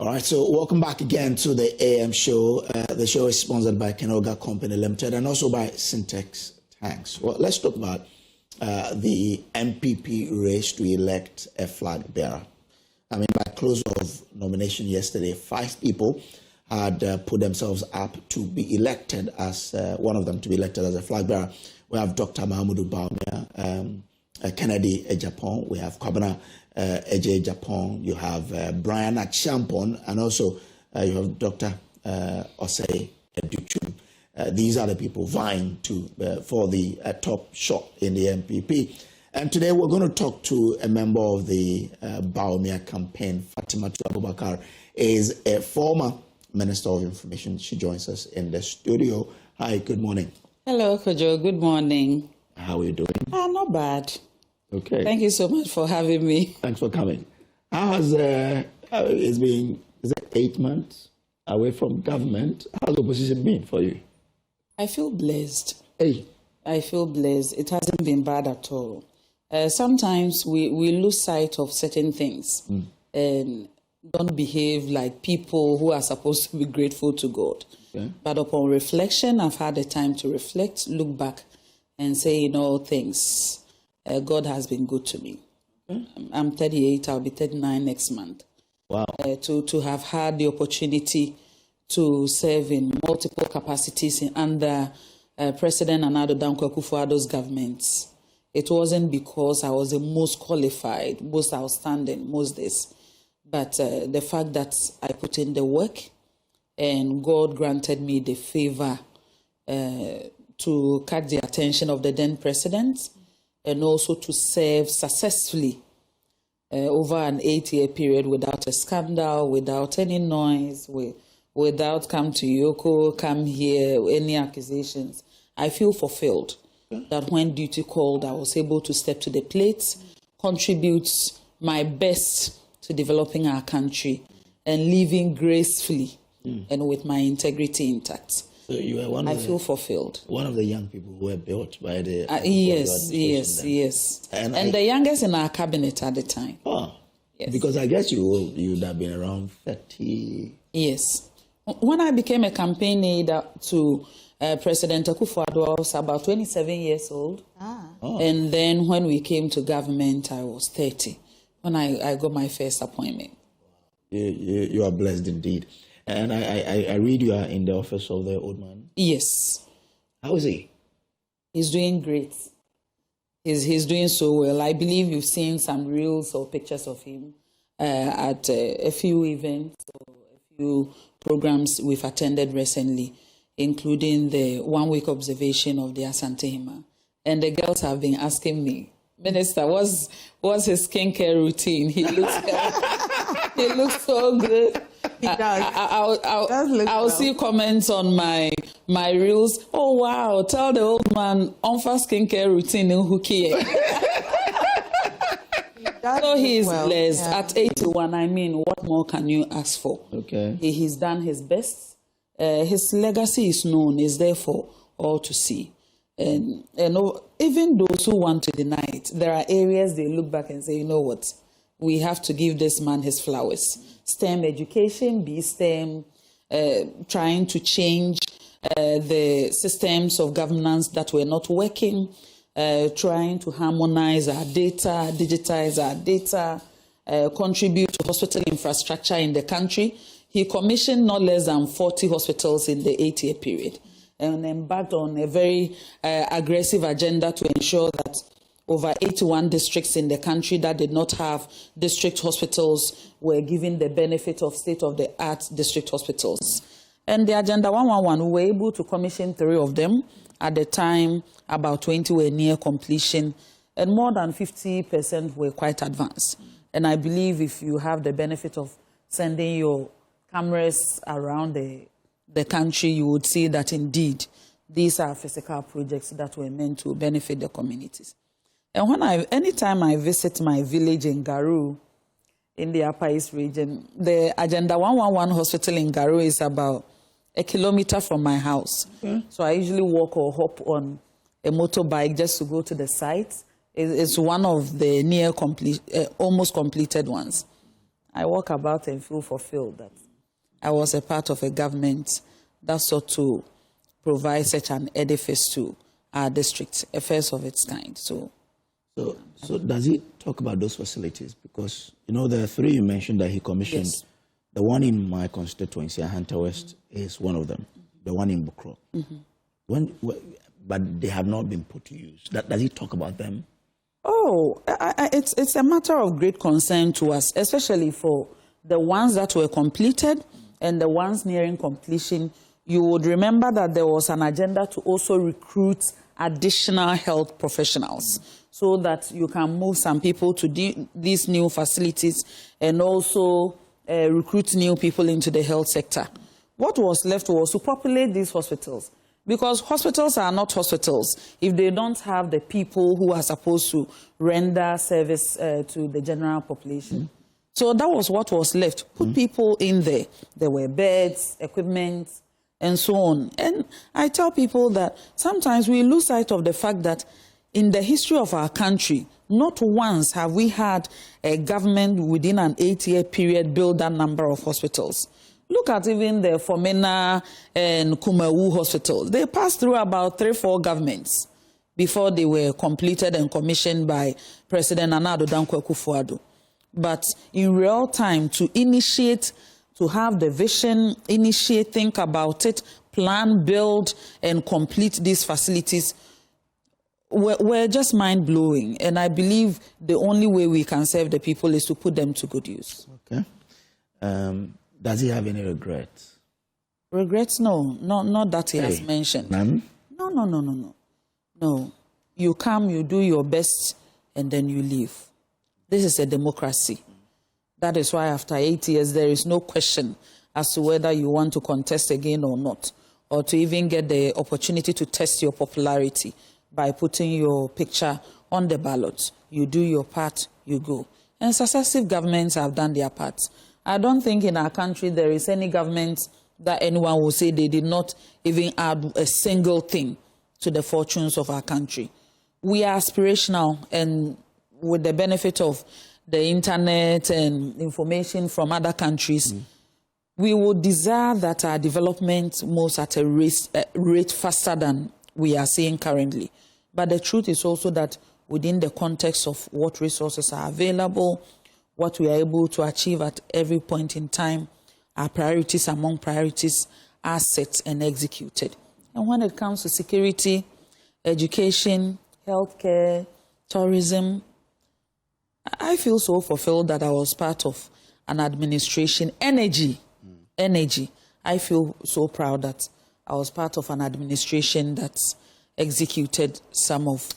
All right, so welcome back again to the AM show. The show is sponsored by Kenoga Company Limited and also by Syntex Tanks. Well, let's talk about the NPP race to elect a flag bearer. I mean, by close of nomination yesterday, 5 people had put themselves up to be elected as one of them to be elected as a flag bearer. We have Dr. Mahmoud Bawumia, Kennedy Japan. We have Kwabena AJ Japan. You have Brian Achampon, and also you have Dr. Osei Educhum. These are the people vying for the top shot in the NPP. And today we're going to talk to a member of the Bawumia campaign. Fatimatu Abubakar is a former Minister of Information. She joins us in the studio. Hi, good morning. Hello, Kojo. Good morning. How are you doing? Not bad. Okay. Thank you so much for having me. Thanks for coming. How has it's been? Is it 8 months away from government? How's the opposition been for you? I feel blessed. Hey. I feel blessed. It hasn't been bad at all. Sometimes we lose sight of certain things and don't behave like people who are supposed to be grateful to God. Okay. But upon reflection, I've had the time to reflect, look back, and say, in all things, God has been good to me. Okay. I'm 38. I'll be 39 next month. Wow. To have had the opportunity to serve in multiple capacities under President Nana Dankwa Akufo-Addo's governments. It wasn't because I was the most qualified, most outstanding, most this, but the fact that I put in the work and God granted me the favor to catch the attention of the then president and also to serve successfully over an 8-year period without a scandal, without any noise, without come to Yoko, come here, any accusations. I feel fulfilled that when duty called, I was able to step to the plate, contribute my best to developing our country and living gracefully and with my integrity intact. So you were I feel fulfilled. One of the young people who were built by the... Yes. And the youngest in our cabinet at the time. Oh, yes. Because I guess you would have been around 30... Yes. When I became a campaign aide to President Akufo-Addo, I was about 27 years old. Oh. And then when we came to government, I was 30 when I got my first appointment. You are blessed indeed. And I read you are in the office of the old man. Yes. How is he? He's doing great. He's doing so well. I believe you've seen some reels or pictures of him at a few events or a few programs we've attended recently, including the 1-week observation of the Asante Hima. And the girls have been asking me, Minister, what's his skincare routine? He looks so good. He does. I'll see comments on my reels. Oh wow! Tell the old man on for skincare routine in Hukie. So he's blessed at 81. I mean, what more can you ask for? Okay. He's done his best. His legacy is known. Is there for all to see. And even those who want to deny it, there are areas they look back and say, you know what? We have to give this man his flowers. STEM education, STEM, trying to change the systems of governance that were not working, trying to harmonize our data, digitize our data, contribute to hospital infrastructure in the country. He commissioned not less than 40 hospitals in the 8-year period and embarked on a very aggressive agenda to ensure that over 81 districts in the country that did not have district hospitals were given the benefit of state-of-the-art district hospitals. And the Agenda 111, we were able to commission 3 of them. At the time, about 20 were near completion, and more than 50% were quite advanced. And I believe if you have the benefit of sending your cameras around the country, you would see that indeed these are physical projects that were meant to benefit the communities. And anytime I visit my village in Garu, in the Upper East region, the Agenda 111 hospital in Garu is about 1 kilometer from my house. Okay. So I usually walk or hop on a motorbike just to go to the site. It's one of the almost completed ones. I walk about and feel fulfilled that I was a part of a government that sought to provide such an edifice to our district, a first of its kind. So does he talk about those facilities? Because, you know, there are three you mentioned that he commissioned. Yes. The one in my constituency, Hunter West, is one of them. The one in Bukro. But they have not been put to use. Does he talk about them? Oh, it's a matter of great concern to us, especially for the ones that were completed and the ones nearing completion. You would remember that there was an agenda to also recruit additional health professionals so that you can move some people to these new facilities and also recruit new people into the health sector. What was left was to populate these hospitals, because hospitals are not hospitals if they don't have the people who are supposed to render service to the general population. So that was what was left. Put people in there. There were beds, equipment, and so on. And I tell people that sometimes we lose sight of the fact that in the history of our country, not once have we had a government within an 8-year period build that number of hospitals. Look at even the Fomena and Kumawu hospitals. They passed through about 3-4 governments before they were completed and commissioned by President Nana Addo Dankwa Akufo-Addo. But in real time, to initiate, to have the vision, initiate, think about it, plan, build, and complete these facilities were just mind-blowing. And I believe the only way we can serve the people is to put them to good use. Okay. Does he have any regrets? Regrets? No. Not that he has mentioned. None? No. You come, you do your best, and then you leave. This is a democracy. That is why after 8 years, there is no question as to whether you want to contest again or not, or to even get the opportunity to test your popularity by putting your picture on the ballot. You do your part, you go. And successive governments have done their parts. I don't think in our country there is any government that anyone will say they did not even add a single thing to the fortunes of our country. We are aspirational, and with the benefit of the internet and information from other countries, we would desire that our development moves at a rate faster than we are seeing currently. But the truth is also that within the context of what resources are available, what we are able to achieve at every point in time, our priorities among priorities are set and executed. And when it comes to security, education, healthcare, tourism, I feel so fulfilled that I was part of an administration. Energy. I feel so proud that I was part of an administration that's executed some of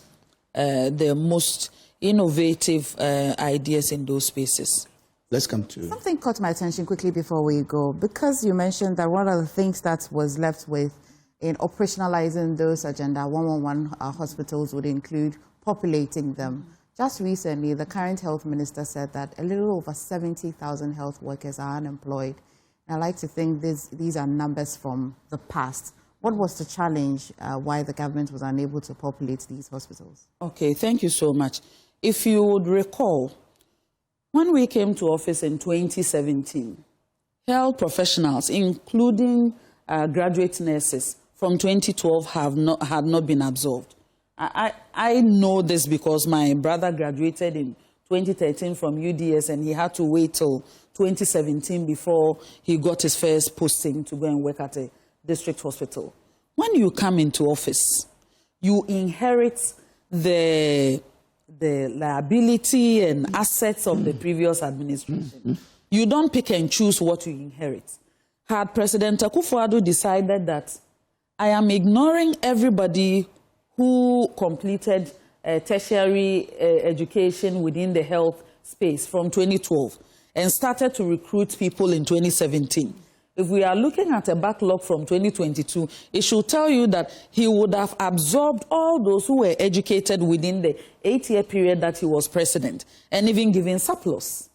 the most innovative ideas in those spaces. Let's come to... Something caught my attention quickly before we go, because you mentioned that one of the things that was left with in operationalizing those Agenda 111 hospitals would include populating them. Just recently, the current health minister said that a little over 70,000 health workers are unemployed. And I like to think these are numbers from the past. What was the challenge why the government was unable to populate these hospitals? Okay, thank you so much. If you would recall, when we came to office in 2017, health professionals, including graduate nurses from 2012, had not been absorbed. I know this because my brother graduated in 2013 from UDS, and he had to wait till 2017 before he got his first posting to go and work at a district hospital. When you come into office, you inherit the liability and assets of the previous administration. You don't pick and choose what you inherit. Had President Akufo-Addo decided that I am ignoring everybody who completed tertiary education within the health space from 2012 and started to recruit people in 2017. If we are looking at a backlog from 2022, it should tell you that he would have absorbed all those who were educated within the 8-year period that he was president and even given surplus.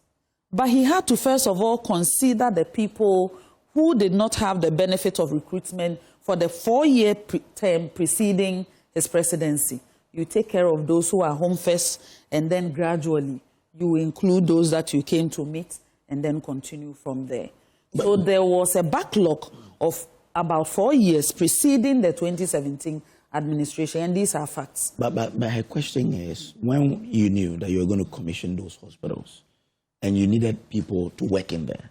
But he had to first of all consider the people who did not have the benefit of recruitment for the 4-year term preceding his presidency. You take care of those who are home first, and then gradually you include those that you came to meet, and then continue from there. So there was a backlog of about 4 years preceding the 2017 administration, and these are facts. But her question is, when you knew that you were going to commission those hospitals and you needed people to work in there,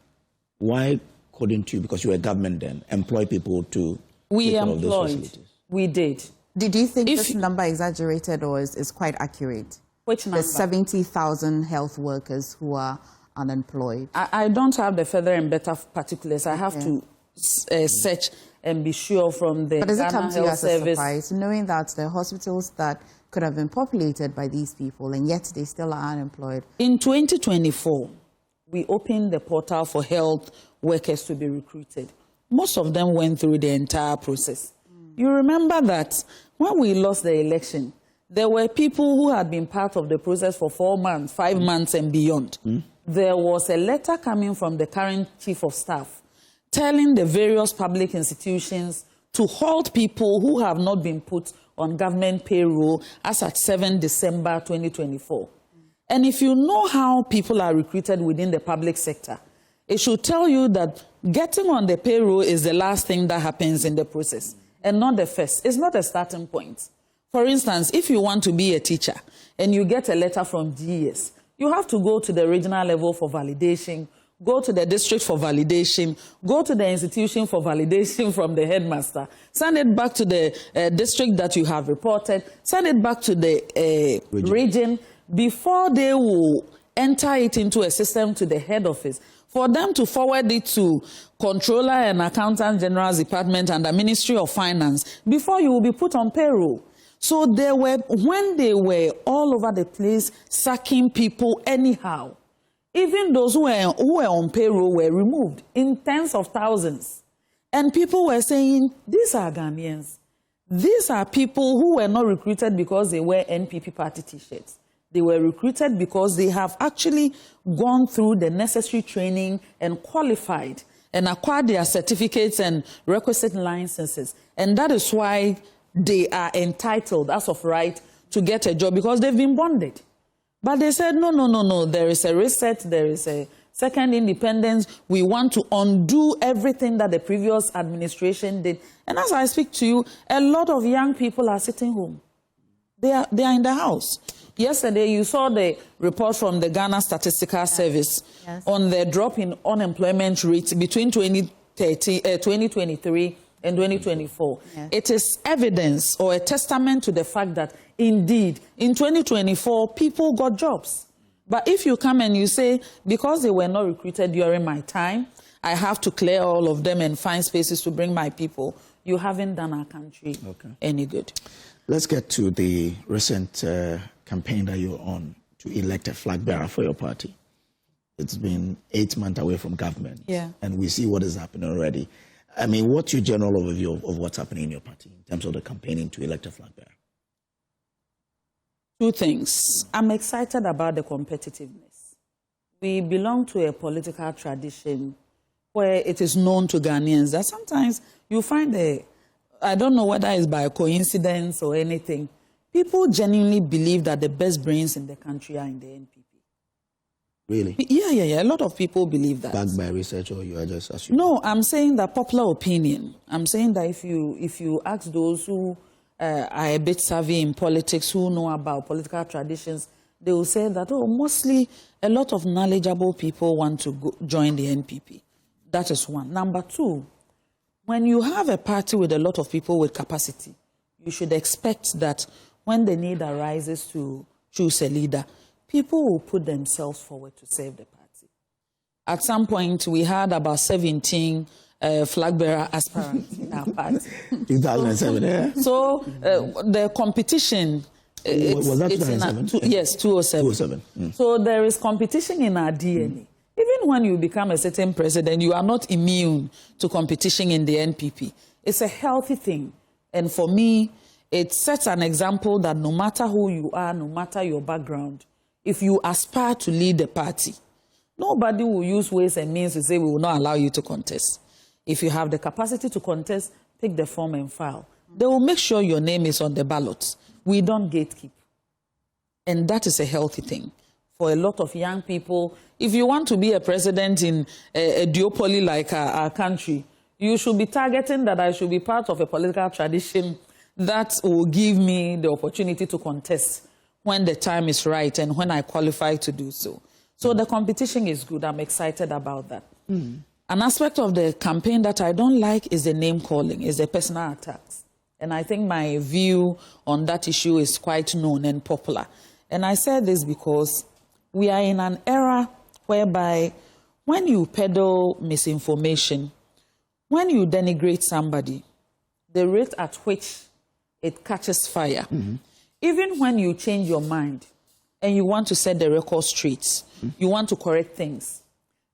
why couldn't you, because you were government then, employ people to We take care of those employed. facilities? We did. Did you think this number exaggerated or is quite accurate? Which number? The 70,000 health workers who are unemployed. I don't have the further and better particulars. I have to search and be sure from the But does it Ghana come to you Health as a Service. surprise, knowing that there are hospitals that could have been populated by these people and yet they still are unemployed? In 2024, we opened the portal for health workers to be recruited. Most of them went through the entire process. You remember that when we lost the election, there were people who had been part of the process for 4 months, 5 months and beyond. There was a letter coming from the current chief of staff telling the various public institutions to hold people who have not been put on government payroll as at 7 December 2024. And if you know how people are recruited within the public sector, it should tell you that getting on the payroll is the last thing that happens in the process and not the first. It's not a starting point. For instance, if you want to be a teacher and you get a letter from GES, you have to go to the regional level for validation, go to the district for validation, go to the institution for validation from the headmaster, send it back to the district that you have reported, send it back to the region before they will enter it into a system to the head office, for them to forward it to Controller and Accountant General's Department and the Ministry of Finance before you will be put on payroll. So there were, when they were all over the place sacking people anyhow, even those who were on payroll were removed in tens of thousands. And people were saying, these are Ghanaians. These are people who were not recruited because they wear NPP party t-shirts. They were recruited because they have actually gone through the necessary training and qualified and acquired their certificates and requisite licenses. And that is why they are entitled, as of right, to get a job, because they've been bonded. But they said, no, there is a reset, there is a second independence. We want to undo everything that the previous administration did. And as I speak to you, a lot of young people are sitting home. They are in the house. Yesterday, you saw the report from the Ghana Statistical Service on the drop in unemployment rates between 2023 and 2024. It is evidence or a testament to the fact that, indeed, in 2024, people got jobs. But if you come and you say, because they were not recruited during my time, I have to clear all of them and find spaces to bring my people, you haven't done our country any good. Let's get to the recent campaign that you're on to elect a flag bearer for your party. It's been 8 months away from government, and we see what is happening already. I mean, what's your general overview of what's happening in your party in terms of the campaigning to elect a flag bearer? Two things. I'm excited about the competitiveness. We belong to a political tradition where it is known to Ghanaians that sometimes you find I don't know whether it's by coincidence or anything, people genuinely believe that the best brains in the country are in the NPP. Really? Yeah. A lot of people believe that. Backed by research, or you are just assuming? No, I'm saying that popular opinion. I'm saying that if you ask those who are a bit savvy in politics, who know about political traditions, they will say that, mostly a lot of knowledgeable people want to join the NPP. That is one. Number two, when you have a party with a lot of people with capacity, you should expect that when the need arises to choose a leader, people will put themselves forward to serve the party. At some point, we had about 17 flag-bearer aspirants in our party. 2007, So the competition... was that 2007? Yes, 2007. So there is competition in our DNA. Even when you become a certain president, you are not immune to competition in the NPP. It's a healthy thing. And for me, it sets an example that no matter who you are, no matter your background, if you aspire to lead the party, nobody will use ways and means to say we will not allow you to contest. If you have the capacity to contest, take the form and file. They will make sure your name is on the ballot. We don't gatekeep. And that is a healthy thing. for a lot of young people. If you want to be a president in a duopoly like our country, you should be targeting that I should be part of a political tradition that will give me the opportunity to contest when the time is right and when I qualify to do so. So the competition is good. I'm excited about that. An aspect of the campaign that I don't like is the name calling, is the personal attacks. And I think my view on that issue is quite known and popular. And I say this because we are in an era whereby when you peddle misinformation, when you denigrate somebody, the rate at which it catches fire, even when you change your mind and you want to set the record straight, you want to correct things,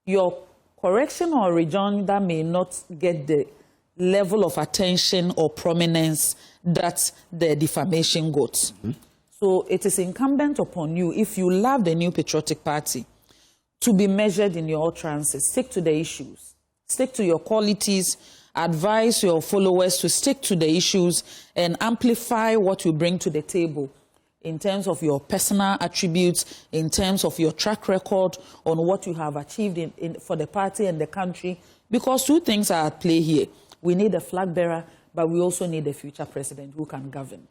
your correction or rejoinder may not get the level of attention or prominence that the defamation got. So it is incumbent upon you, if you love the new Patriotic Party, to be measured in your utterances. Stick to the issues. Stick to your qualities. Advise your followers to stick to the issues and amplify what you bring to the table in terms of your personal attributes, in terms of your track record on what you have achieved for the party and the country. Because two things are at play here. We need a flag bearer, but we also need a future president who can govern.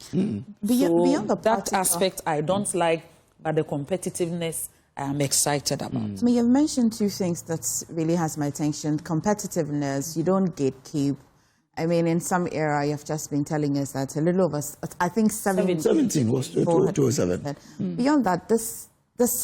Beyond the that aspect I don't like, but the competitiveness I am excited about. You've mentioned two things that really has my attention. Competitiveness, you don't gatekeep. I mean, in some era, you've just been telling us that a little over, I think 17 was 207. Beyond that, this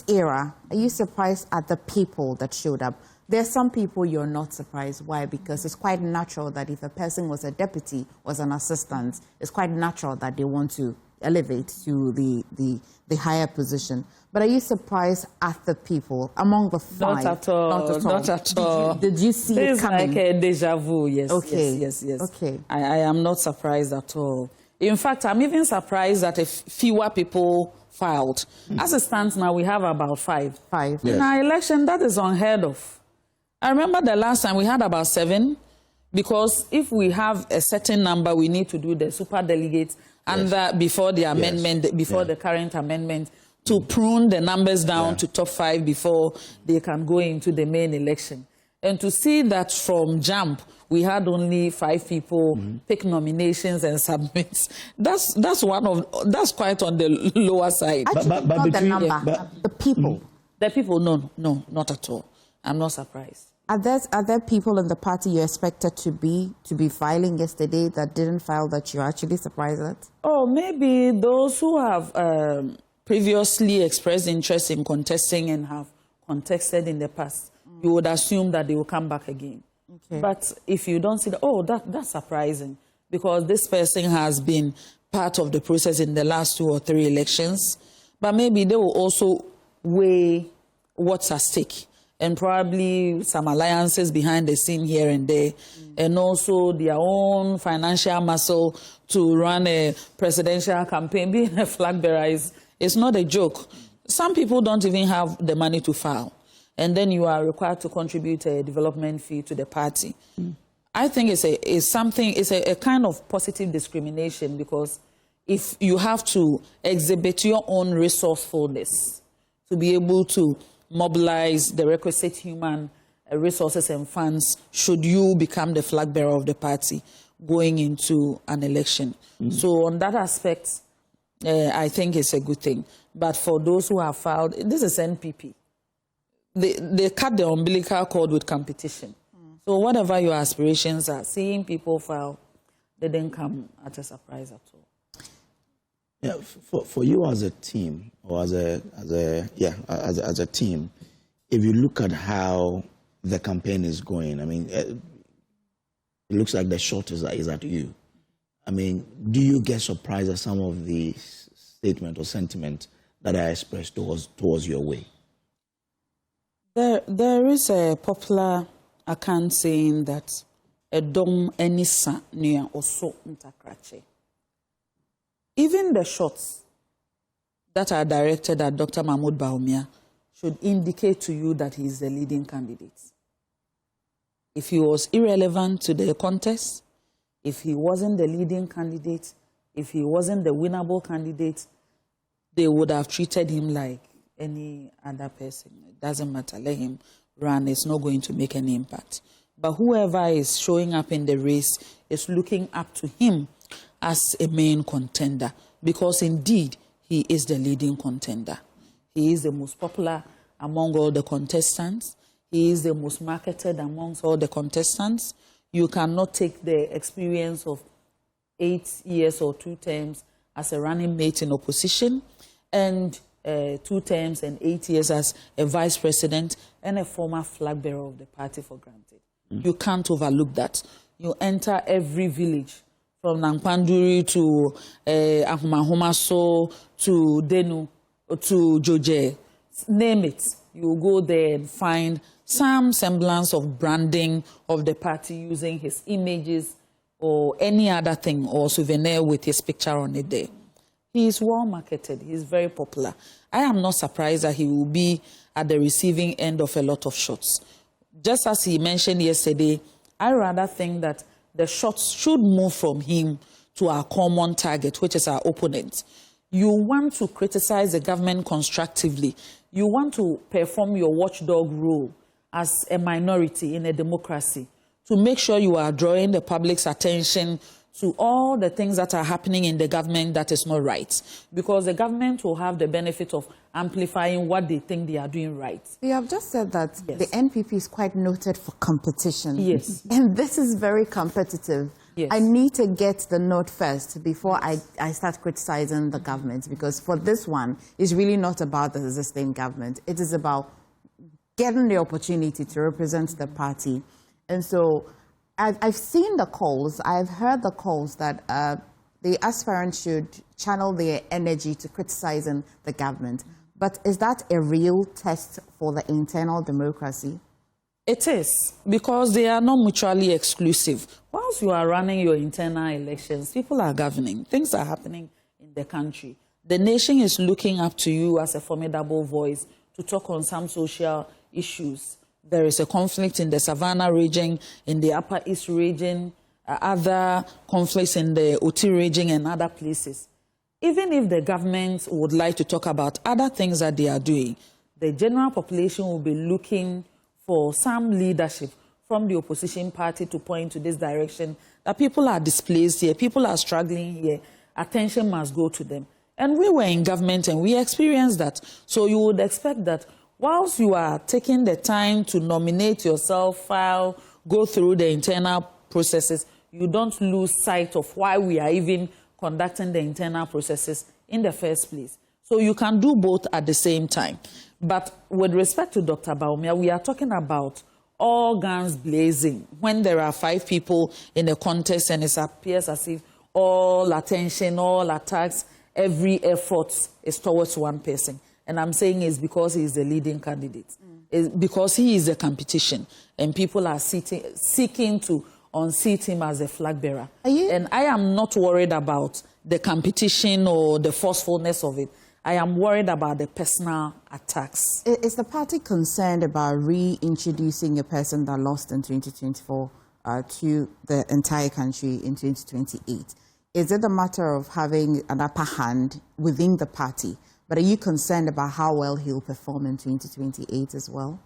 era, are you surprised at the people that showed up? There are some people you're not surprised. Why? Because it's quite natural that if a person was a deputy, was an assistant, it's quite natural that they want to elevate to the higher position. But are you surprised at the people among the five? Not at all. Not at all. Did you see it coming? It's like a deja vu, yes. Okay. Yes. Okay. I am not surprised at all. In fact, I'm even surprised that fewer people filed. As it stands now, we have about five. Yes. In our election, that is unheard of. I remember the last time we had about 7, because if we have a certain number, we need to do the super delegates and that before the amendment, before the current amendment, to prune the numbers down to top 5 before they can go into the main election. And to see that from jump, we had only 5 people pick nominations and submit. That's quite on the lower side. But not the number, the people. The people, no, not at all. I'm not surprised. Are there people in the party you expected to be filing yesterday that didn't file that you're actually surprised at? Oh, maybe those who have previously expressed interest in contesting and have contested in the past. You would assume that they will come back again. Okay. But if you don't see that, that's surprising, because this person has been part of the process in the last 2 or 3 elections. But maybe they will also weigh what's at stake, and probably some alliances behind the scene here and there, and also their own financial muscle to run a presidential campaign. Being a flag bearer is not a joke. Some people don't even have the money to file, and then you are required to contribute a development fee to the party. I think it's a kind of positive discrimination, because if you have to exhibit your own resourcefulness to be able to mobilize the requisite human resources and funds should you become the flag bearer of the party going into an election. So on that aspect, I think it's a good thing. But for those who have filed, this is NPP. They cut the umbilical cord with competition. So whatever your aspirations are, seeing people file, they didn't come at a surprise at all. Yeah, for you as a team, or as a team, if you look at how the campaign is going, I mean, it looks like the shot is at you. I mean, do you get surprised at some of the statement or sentiment that are expressed towards your way? There is a popular account saying that Edom Enisa Nia Oso Ntakrache. Even the shots that are directed at Dr. Mahmoud Bawumia should indicate to you that he is the leading candidate. If he was irrelevant to the contest, if he wasn't the leading candidate, if he wasn't the winnable candidate, they would have treated him like any other person. It doesn't matter. Let him run. It's not going to make any impact. But whoever is showing up in the race is looking up to him as a main contender, because indeed he is the leading contender. He is the most popular among all the contestants. He is the most marketed amongst all the contestants. You cannot take the experience of 8 years or 2 terms as a running mate in opposition, and 2 terms and 8 years as a vice president and a former flag bearer of the party for granted. You can't overlook that. You enter every village, from Nampanduri to Ahumahumaso to Denu to Joje, name it. You go there and find some semblance of branding of the party using his images or any other thing or souvenir with his picture on it there. He is well marketed. He is very popular. I am not surprised that he will be at the receiving end of a lot of shots. Just as he mentioned yesterday, I rather think that the shots should move from him to our common target, which is our opponent. You want to criticize the government constructively. You want to perform your watchdog role as a minority in a democracy to make sure you are drawing the public's attention to all the things that are happening in the government that is not right. Because the government will have the benefit of amplifying what they think they are doing right. You have just said that Yes. the NPP is quite noted for competition. Yes. And this is very competitive. Yes. I need to get the note first before I start criticizing the government, because for this one, it's really not about the existing government. It is about getting the opportunity to represent the party. And so I've seen the calls, I've heard the calls that the aspirants should channel their energy to criticizing the government. But is that a real test for the internal democracy? It is, because they are not mutually exclusive. Once you are running your internal elections, people are governing. Things are happening in the country. The nation is looking up to you as a formidable voice to talk on some social issues. There is a conflict in the Savannah region, in the Upper East region, other conflicts in the Oti region and other places. Even if the government would like to talk about other things that they are doing, the general population will be looking for some leadership from the opposition party to point to this direction, that people are displaced here, people are struggling here, attention must go to them. And we were in government and we experienced that. So you would expect that whilst you are taking the time to nominate yourself, file, go through the internal processes, you don't lose sight of why we are even conducting the internal processes in the first place. So you can do both at the same time. But with respect to Dr. Bawumia, we are talking about all guns blazing. When there are 5 people in a contest and it appears as if all attention, all attacks, every effort is towards one person. And I'm saying it's because he is the leading candidate. It's because he is the competition. And people are seeking to unseat him as a flag bearer. And I am not worried about the competition or the forcefulness of it. I am worried about the personal attacks. Is the party concerned about reintroducing a person that lost in 2024 to the entire country in 2028? Is it a matter of having an upper hand within the party? But are you concerned about how well he'll perform in 2028 as well?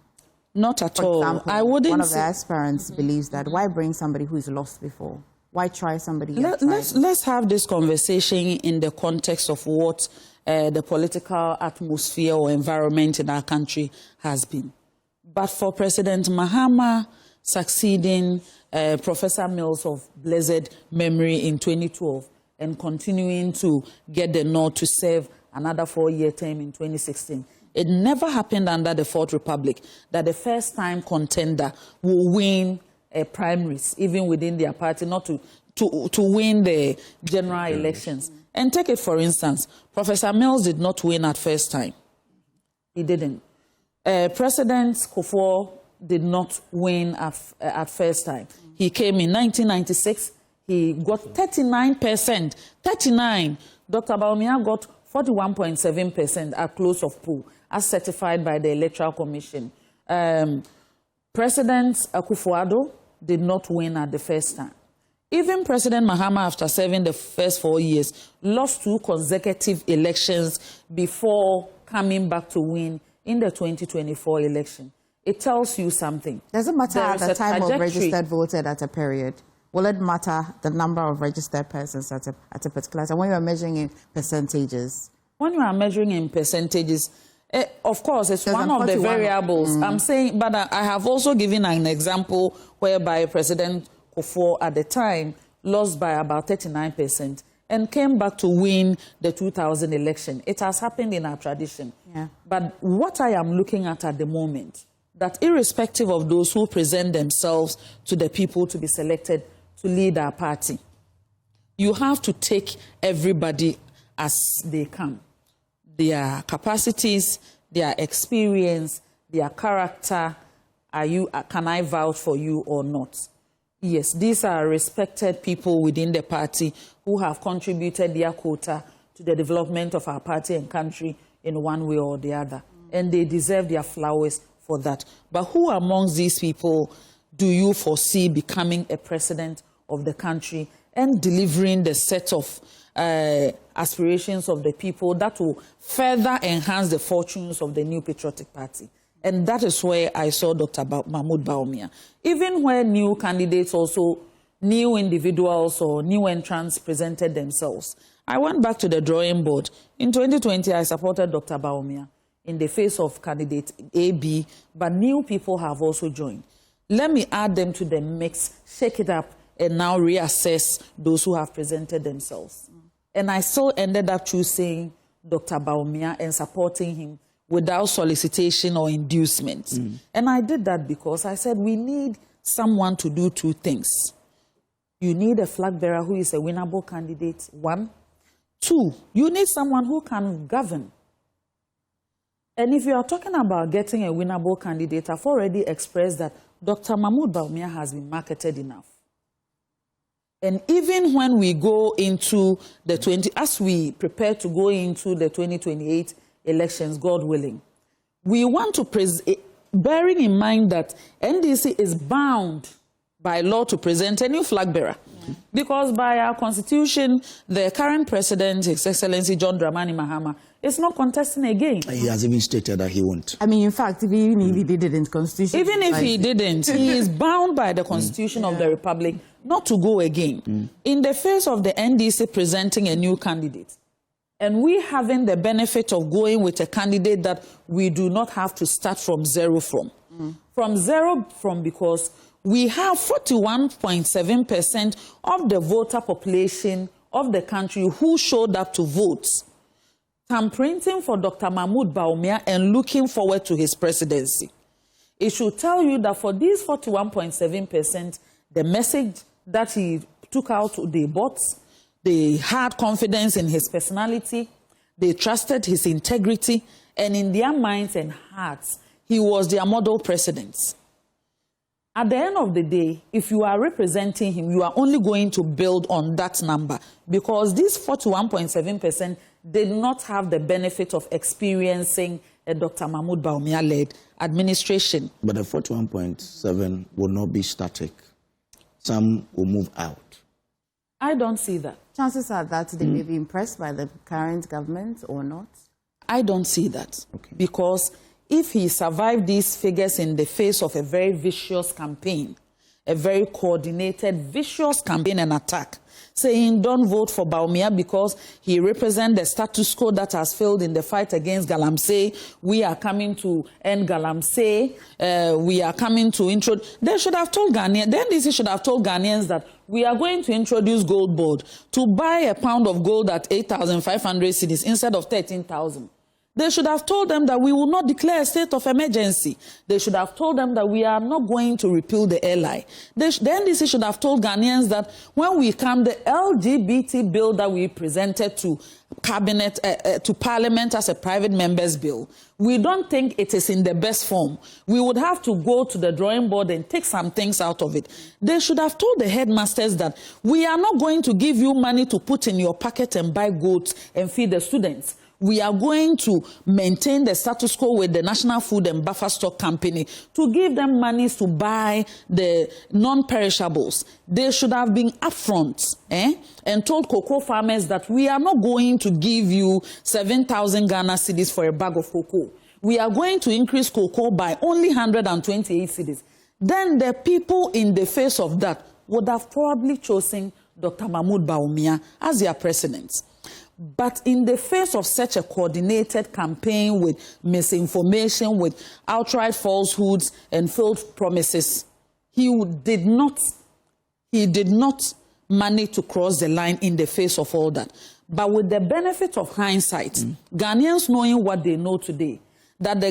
Not at For all. example, I wouldn't. One of the aspirants believes that why bring somebody who's lost before? Why try somebody else? Let's have this conversation in the context of what the political atmosphere or environment in our country has been. But for President Mahama succeeding Professor Mills of blessed memory in 2012 and continuing to get the nod to serve another 4-year term in 2016, it never happened under the Fourth Republic that the first-time contender will win primaries, even within their party, not to win the general elections. And take it for instance, Professor Mills did not win at first time. He didn't. President Kufuor did not win at first time. He came in 1996. He got 39%. 39. Dr. Bawumia got 41.7% at close of poll, as certified by the Electoral Commission. President Akufo-Addo did not win at the first time. Even President Mahama, after serving the first 4 years, lost 2 consecutive elections before coming back to win in the 2024 election. It tells you something. Does it matter at the time of registered voted at a period? Will it matter the number of registered persons at a particular time when you are measuring in percentages? When you are measuring in percentages, of course, it's one of the variables. I'm saying, but I have also given an example whereby President Kufuor at the time lost by about 39% and came back to win the 2000 election. It has happened in our tradition. Yeah. But what I am looking at the moment, that irrespective of those who present themselves to the people to be selected to lead our party, you have to take everybody as they come. Their capacities, their experience, their character. Can I vouch for you or not? Yes, these are respected people within the party who have contributed their quota to the development of our party and country in one way or the other. And they deserve their flowers for that. But who amongst these people do you foresee becoming a president of the country and delivering the set of aspirations of the people that will further enhance the fortunes of the new Patriotic Party? And that is where I saw Dr. Mahmoud Bawumia. Even where new candidates also, new individuals or new entrants presented themselves, I went back to the drawing board. In 2020, I supported Dr. Bawumia in the face of candidate AB, but new people have also joined. Let me add them to the mix, shake it up, and now reassess those who have presented themselves. And I still ended up choosing Dr. Bawumia and supporting him without solicitation or inducement. And I did that because I said we need someone to do two things. You need a flag bearer who is a winnable candidate, one. Two, you need someone who can govern. And if you are talking about getting a winnable candidate, I've already expressed that Dr. Mahmoud Bawumia has been marketed enough. And even when we go into as we prepare to go into the 2028 elections, God willing, we want to bearing in mind that NDC is bound by law to present a new flag bearer. Because by our constitution, the current president, His Excellency John Dramani Mahama, is not contesting again. He has even stated that he won't. I mean, in fact, even if he didn't, constitution. Even if he didn't, he is bound by the constitution of the republic not to go again. In the face of the NDC presenting a new candidate, and we having the benefit of going with a candidate that we do not have to start from zero from. Because we have 41.7% of the voter population of the country who showed up to vote, thumbprinting for Dr. Mahmoud Bawumia and looking forward to his presidency. It should tell you that for these 41.7%, the message that he took out, they bought. They had confidence in his personality. They trusted his integrity. And in their minds and hearts, he was their model president. At the end of the day, if you are representing him, you are only going to build on that number, because these 41.7% did not have the benefit of experiencing a Dr. Mahmoud Bawumia-led administration. But the 41.7 will not be static. Some will move out. I don't see that. Chances are that they may be impressed by the current government or not? I don't see that. Okay. Because if he survived these figures in the face of a very vicious campaign, a very coordinated, vicious campaign and attack, saying don't vote for Bawumia because he represents the status quo that has failed in the fight against Galamsey. We are coming to end Galamsey. We are coming to introduce. They should have told Ghanaians, then this should have told Ghanaians that we are going to introduce gold board to buy a pound of gold at 8,500 cedis instead of 13,000. They should have told them that we will not declare a state of emergency. They should have told them that we are not going to repeal the LI. The NDC should have told Ghanaians that when we come, the LGBT bill that we presented to cabinet, to parliament as a private member's bill, we don't think it is in the best form. We would have to go to the drawing board and take some things out of it. They should have told the headmasters that we are not going to give you money to put in your pocket and buy goats and feed the students. we are going to maintain the status quo with the National Food and Buffer Stock Company to give them monies to buy the non-perishables. They should have been upfront and told cocoa farmers that we are not going to give you 7,000 Ghana cedis for a bag of cocoa. We are going to increase cocoa by only 128 cedis. Then the people in the face of that would have probably chosen Dr. Mahmoud Bawumia as their president. But in the face of such a coordinated campaign with misinformation, with outright falsehoods and failed promises, he did not manage to cross the line in the face of all that. But with the benefit of hindsight, Ghanaians knowing what they know today, that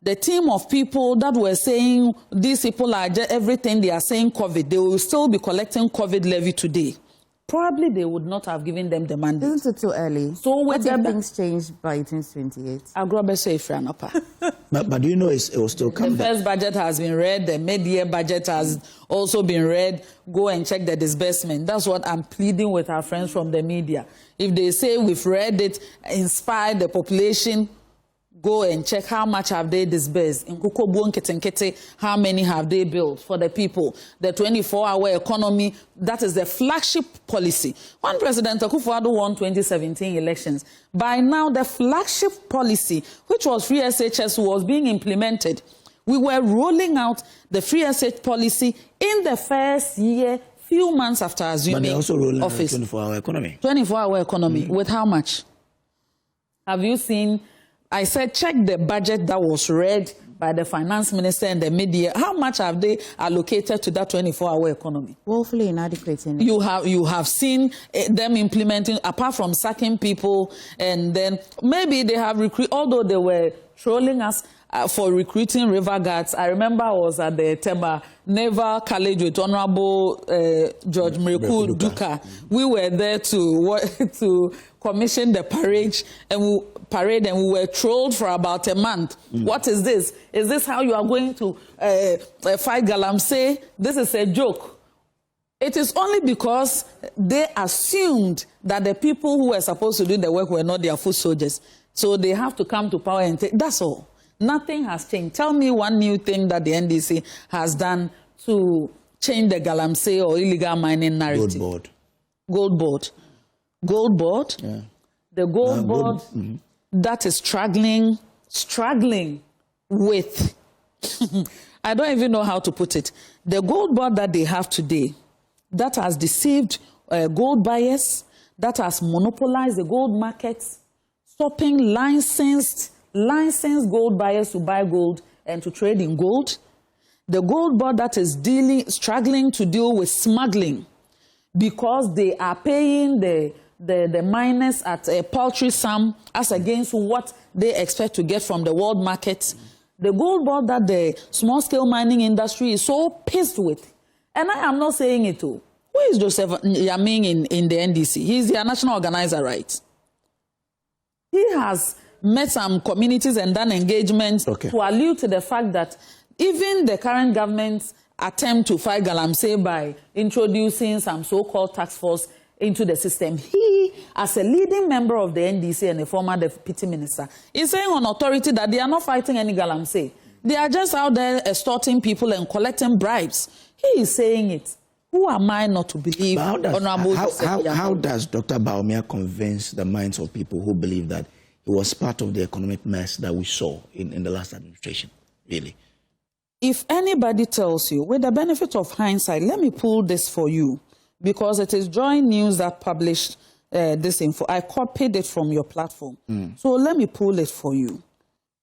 the team of people that were saying these people are everything they are saying COVID, they will still be collecting COVID levy today. Probably they would not have given them the mandate. Isn't it too early? So what if things changed by 2028? But do you know it will still come back? The first budget has been read. The mid-year budget has also been read. Go and check the disbursement. That's what I'm pleading with our friends from the media. If they say we've read it, inspired the population, go and check how much have they disbursed. In Kukobu Nketenkete, how many have they built for the people? The 24-hour economy, that is the flagship policy. When President Akufo-Addo won 2017 elections, by now the flagship policy, which was free SHS, was being implemented. We were rolling out the free SH policy in the first year, few months after assuming office. But they also rolling out 24-hour economy. 24-hour economy, with how much? Have you seen? I said, check the budget that was read by the finance minister and the media. How much have they allocated to that 24-hour economy? Woefully inadequate. You have seen them implementing, apart from sacking people, and then maybe they have recruited, although they were trolling us for recruiting river guards. I remember I was at the Tema Naval College with Honorable George Mreku Duka. We were there to commission the parade, and we were trolled for about a month. What is this? Is this how you are going to fight Galamsey? This is a joke. It is only because they assumed that the people who were supposed to do the work were not their foot soldiers. So they have to come to power and take. That's all. Nothing has changed. Tell me one new thing that the NDC has done to change the Galamsey or illegal mining narrative. Gold board. Yeah. The gold board that is struggling with, I don't even know how to put it. The gold board that they have today, that has deceived gold buyers, that has monopolized the gold markets, stopping licensed gold buyers to buy gold and to trade in gold. The gold board that is struggling to deal with smuggling because they are paying the miners at a paltry sum as against what they expect to get from the world market. The gold board that the small-scale mining industry is so pissed with. And I am not saying it too. Who is Joseph Yaming in the NDC? He's their national organizer, right? He has met some communities and done engagements to allude to the fact that even the current government's attempt to fight Galamsey by introducing some so-called task force into the system, he, as a leading member of the NDC and a former deputy minister, is saying on authority that they are not fighting any Galamsey. They are just out there extorting people and collecting bribes. He is saying it. Who am I not to believe? How does Dr. Bawumia convince the minds of people who believe that he was part of the economic mess that we saw in the last administration, really? If anybody tells you, with the benefit of hindsight, let me pull this for you, because it is Joy News that published this info. I copied it from your platform. So let me pull it for you.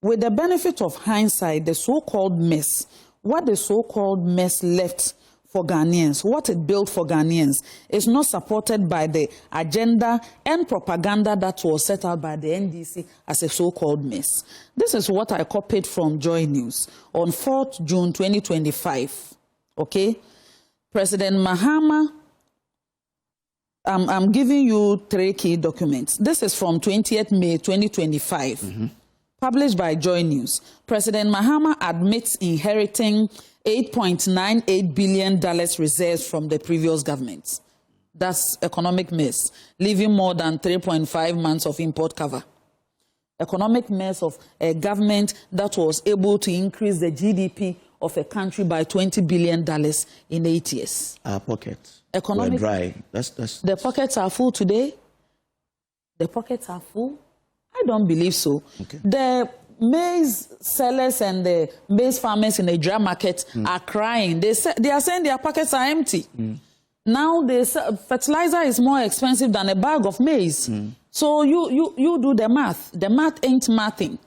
With the benefit of hindsight, the so-called mess, what the so-called mess left for Ghanaians, what it built for Ghanaians, is not supported by the agenda and propaganda that was set out by the NDC as a so-called mess. This is what I copied from Joy News on 4th June 2025. Okay? President Mahama, I'm giving you 3 key documents. This is from 20th May 2025, published by Joy News. President Mahama admits inheriting $8.98 billion reserves from the previous government. That's economic mess, leaving more than 3.5 months of import cover. Economic mess of a government that was able to increase the GDP of a country by $20 billion in 8 years. Our pockets Economic, were dry. The pockets are full today. The pockets are full. I don't believe so. Okay. The maize sellers and the maize farmers in the dry market are crying. They are saying their pockets are empty. Now fertilizer is more expensive than a bag of maize. So you do the math. The math ain't mathing.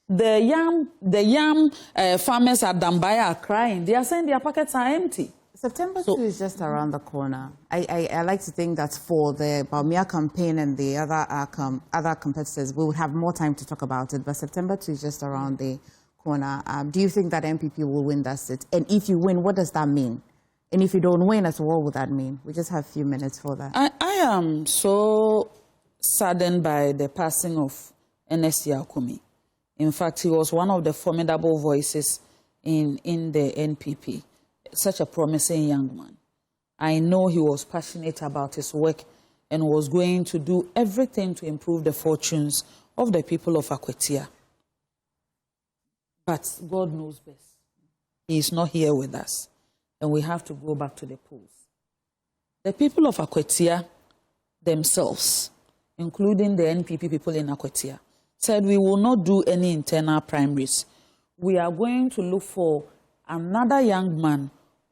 The yam farmers at Dambaya are crying. They are saying their pockets are empty. September 2 is just around the corner. I like to think that for the Bawumia campaign and the other competitors, we would have more time to talk about it. But September 2 is just around the corner. Do you think that NPP will win that seat? And if you win, what does that mean? And if you don't win, as well, what would that mean? We just have a few minutes for that. I am so saddened by the passing of Ernest Yakumi. In fact, he was one of the formidable voices in the NPP. Such a promising young man. I know he was passionate about his work and was going to do everything to improve the fortunes of the people of Akwatia. But God knows best. He is not here with us, and we have to go back to the polls. The people of Akwatia themselves, including the NPP people in Akwatia, said we will not do any internal primaries. We are going to look for another young man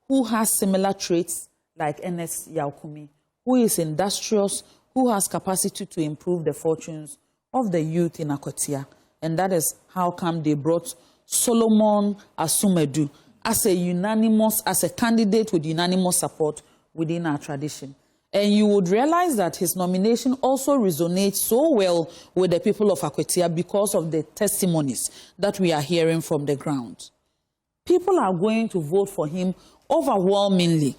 who has similar traits like Ernest Yakumi, who is industrious, who has capacity to improve the fortunes of the youth in Akwatia. And that is how come they brought Solomon Asumedu as a candidate with unanimous support within our tradition. And you would realize that his nomination also resonates so well with the people of Akwatia because of the testimonies that we are hearing from the ground. People are going to vote for him overwhelmingly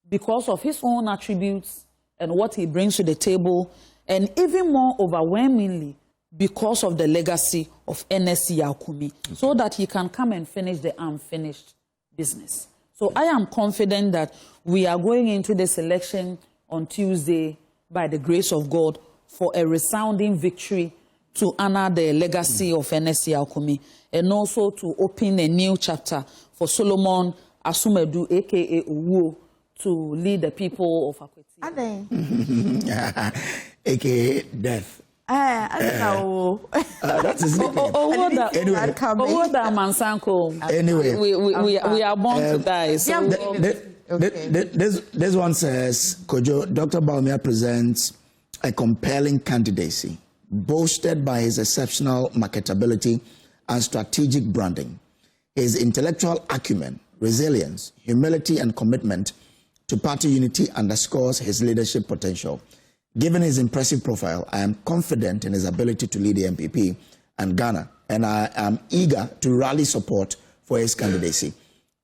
because of his own attributes and what he brings to the table, and even more overwhelmingly because of the legacy of Ernest Yakumi, so that he can come and finish the unfinished business. So I am confident that we are going into this election on Tuesday, by the grace of God, for a resounding victory to honor the legacy of Ernest Yakumi, and also to open a new chapter for Solomon Asumedu, a.k.a. Uwo, to lead the people of Akwatia. Are they? A.k.a. death. That's his nickname. Anyway, we are born to die. So this one says, Kojo, Dr. Bawumia presents a compelling candidacy, boasted by his exceptional marketability and strategic branding. His intellectual acumen, resilience, humility, and commitment to party unity underscores his leadership potential. Given his impressive profile, I am confident in his ability to lead the NPP and Ghana, and I am eager to rally support for his candidacy.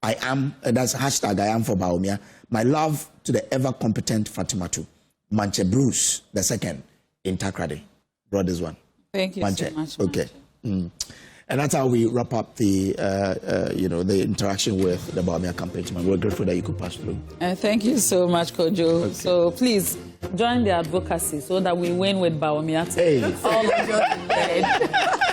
I am, that's hashtag I am for Bawumia. My love to the ever-competent Fatimatu Manche Bruce II in Takrady. Brought this one. Thank you Manche. So much. Okay. And that's how we wrap up the, the interaction with the Bawumia campaign. We're grateful that you could pass through. Thank you so much, Kojo. Okay. So please join the advocacy so that we win with Bawumia. Hey. All of you.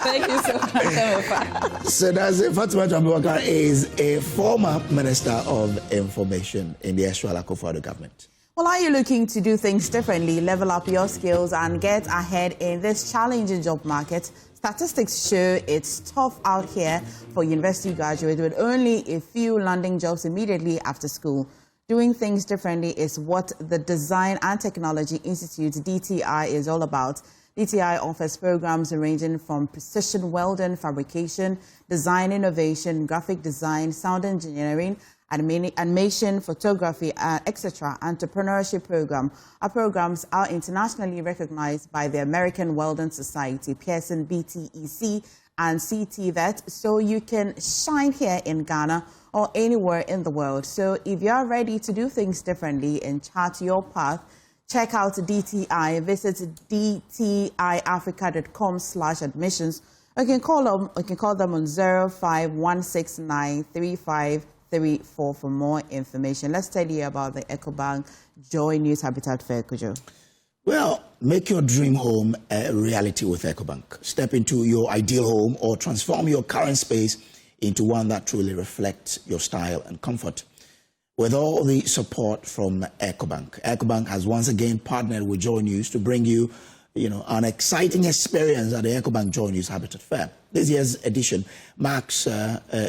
Thank you so much. So that's it. Fatimatu Abubakar is a former Minister of Information in the Esra Akufo-Addo government. Well, are you looking to do things differently, level up your skills, and get ahead in this challenging job market? Statistics show it's tough out here for university graduates with only a few landing jobs immediately after school. Doing things differently is what the Design and Technology Institute, DTI, is all about. DTI offers programs ranging from precision welding, fabrication, design innovation, graphic design, sound engineering, animation, photography, etc. entrepreneurship program. Our programs are internationally recognized by the American Welding Society, Pearson BTEC, and CTVET, so you can shine here in Ghana or anywhere in the world. So if you're ready to do things differently and chart your path, check out DTI. Visit dtiafrica.com/admissions. You can call them on 0516935 834 for more information. Let's tell you about the EcoBank Joy News Habitat Fair, Kujo. Well, make your dream home a reality with EcoBank. Step into your ideal home or transform your current space into one that truly reflects your style and comfort. With all the support from EcoBank, EcoBank has once again partnered with Joy News to bring you, an exciting experience at the EcoBank Joy News Habitat Fair. This year's edition marks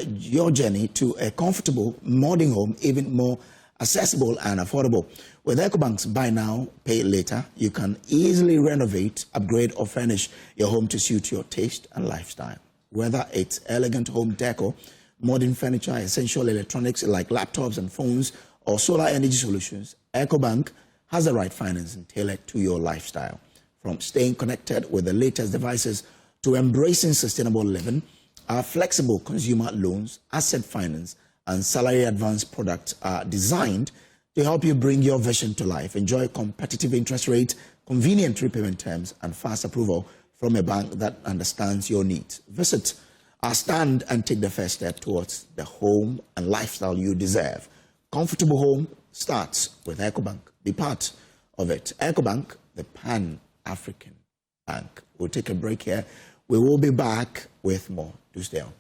your journey to a comfortable, modern home, even more accessible and affordable. With EcoBank's Buy Now, Pay Later, you can easily renovate, upgrade, or furnish your home to suit your taste and lifestyle. Whether it's elegant home decor, modern furniture, essential electronics like laptops and phones, or solar energy solutions, EcoBank has the right financing tailored to your lifestyle. From staying connected with the latest devices to embracing sustainable living, our flexible consumer loans, asset finance, and salary advance products are designed to help you bring your vision to life. Enjoy competitive interest rates, convenient repayment terms, and fast approval from a bank that understands your needs. Visit our stand and take the first step towards the home and lifestyle you deserve. Comfortable home starts with EcoBank. Be part of it. EcoBank, the Pan-African Bank. We'll take a break here. We will be back with more. Do stay on.